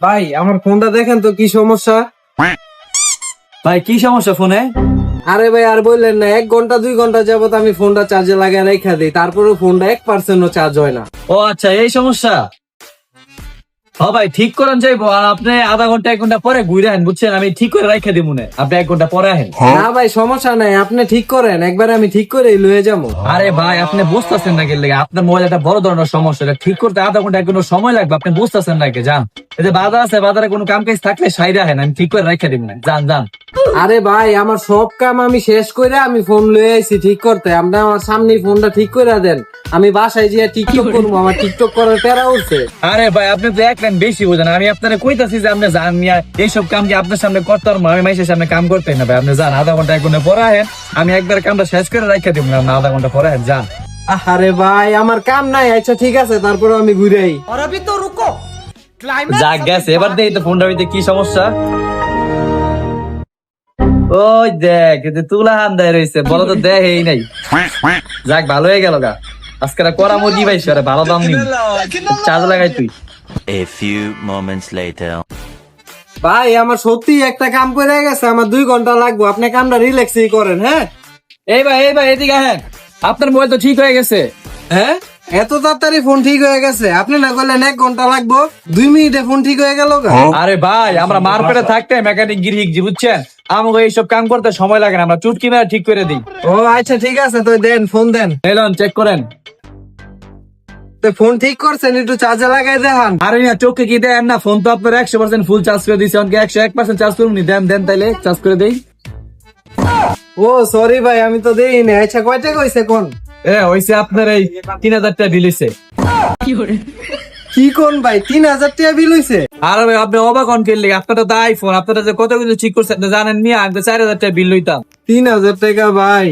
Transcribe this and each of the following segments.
ভাই আমার ফোনটা দেখেন তো কি সমস্যা। ভাই কি সমস্যা ফোনে? আরে ভাই আর বললেন না, 1 ঘন্টা 2 ঘন্টা যাবত আমি ফোনটা চার্জে লাগিয়ে রেখে দিই, তারপরে ফোনটা 1% চার্জ হয় না। ও আচ্ছা, এই সমস্যা। হ্যাঁ ভাই, ঠিক করেন যাইবো। আর আপনি আধা ঘন্টা 1 ঘন্টা পরে ঘুরে আহেন, বুঝছেন? আমি ঠিক করে রাখা দিব মনে, আপনি 1 ঘন্টা পরে আহেন। না ভাই সমস্যা নাই, আপনি ঠিক করেন, একবার আমি ঠিক করে লয়ে যাবো। আরে ভাই, আপনি বুঝতেছেন না গেলে আপনার মোবাইল একটা বড় ধরনের সমস্যা, এটা ঠিক করতে আধা ঘন্টা 1 ঘন্টা সময় লাগবে, আপনি বুঝতেছেন না কে? যান, এই যে বাজার আছে, বাজারে কোনো কাম কাজ থাকলে সাইডে আহেন, আমি ঠিক করে রাখা দিব না। যান যান। আরে ভাই আমার সব কাম আমি শেষ করে আমি ফোন লয়ে আইছি ঠিক করতে, আপনি আমার সামনে ফোনটা ঠিক করে দেন। আমি বাসায় গিয়ে টিকটক করবো, আমার টিকটক করার প্যারা উঠছে। আরে ভাই, আপনি তো এক লাইন বেশি বোঝেন। আমি আপনারা কইতাছি যে আপনি যান মিয়া, এইসব কাম কি আপনার সামনে করতে পারবো? আমি মাইসের সামনে কাম করতে না ভাই। আপনি যান, আধা ঘন্টা 1 ঘন্টা পরে আহেন, আমি একবার কামটা শেষ করে রাখা দিব না। আধা ঘন্টা পরে আহেন, যান। আরে ভাই আমার কাম নাই, আচ্ছা ঠিক আছে, তারপরে আমি ঘুরে আই। और अभी तो रुको, যাক গেছে, এবার দেখি তো ফোনটা হইতে কি সমস্যা। ওই দেখ, এতে তুলা হান্দায় রয়েছে, বলো তো দেখেই নাই। যাক, ভালো হয়ে গেল গা। আজকে করা মুরগি পাইছি, আরে ভালো দাম নেই, চার্জ লাগাই তুই। A few moments later. ভাই আমার সত্যি একটা কাম করে গেছে, আমার 2 ঘন্টা লাগবে, আপনি কামটা রিল্যাক্সই করেন। হ্যাঁ এই ভাই, এই ভাই, এদিকে আহেন। আপনার মোবাইল তো ঠিক হয়ে গেছে। হ্যাঁ এত তাড়াতাড়ি ফোন ঠিক হয়ে গেছে? আপনি না বললেন 1 ঘন্টা লাগবো, 2 মিনিটে ফোন ঠিক হয়ে গেল গা? আরে ভাই, আমরা মার্কেটে থাকতে মেকানিক গিরিক জি, বুঝছেন? আমাকে এইসব কাম করতে সময় লাগে না, আমরা চুটকি মেরে ঠিক করে দিই। ও আচ্ছা ঠিক আছে, তো দেন ফোন দেন। এলন, চেক করেন। তো ফোন ঠিক করছেন, একটু চার্জে লাগাই দেখান। আরে না, চোখে কি দেন না? ফোন তো আপনার 100% ফুল চার্জ করে দিয়েছে, অনেকে 101% চার্জ করুন। দেন দেন, তাইলে চার্জ করে দেই। ও সরি ভাই, আমি তো দেইনি। আচ্ছা কয়টা কইছে কোন? হইছে আপনার এই 3000 টাকা বিল হইছে। কি কোন ভাই, 3000 টাকা বিল হইছে? আর ভাই, আপনি অবাক হন কেন? আপনারা তো আইফোন, আপনারা যে কত কিছু ঠিক করছেন আপনি জানেন নি? আমি তো 4000 টাকা বিল লইতাম। 3000 টাকা ভাই?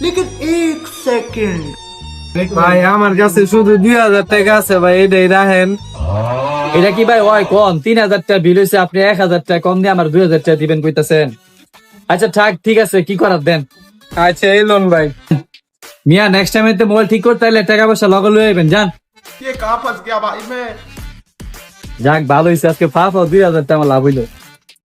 लेकिन एक सेकंड। ভাই আমার কাছে শুধু 2000 টাকা আছে ভাই, এটাই রাখেন। এটা কি ভাই ওই কোন 3000 টাকা বিল হইছে, আপনি 1000 টাকা কম দিয়ে আমার 2000 টাকা দিবেন কইতাছেন? আচ্ছা থাক, ঠিক আছে, কি করার দেন। আচ্ছা এই লোন ভাই। মিয়া, নেক্সট টাইম এতে মোবাইল ঠিক করতে হলে টাকা পয়সা লগল লয়ে আইবেন, যান। ये कहाँ फंस गया भाई मैं। যাক, ভালো হইছে, আজকে 2000 টাকা আমার লাভ হইলো।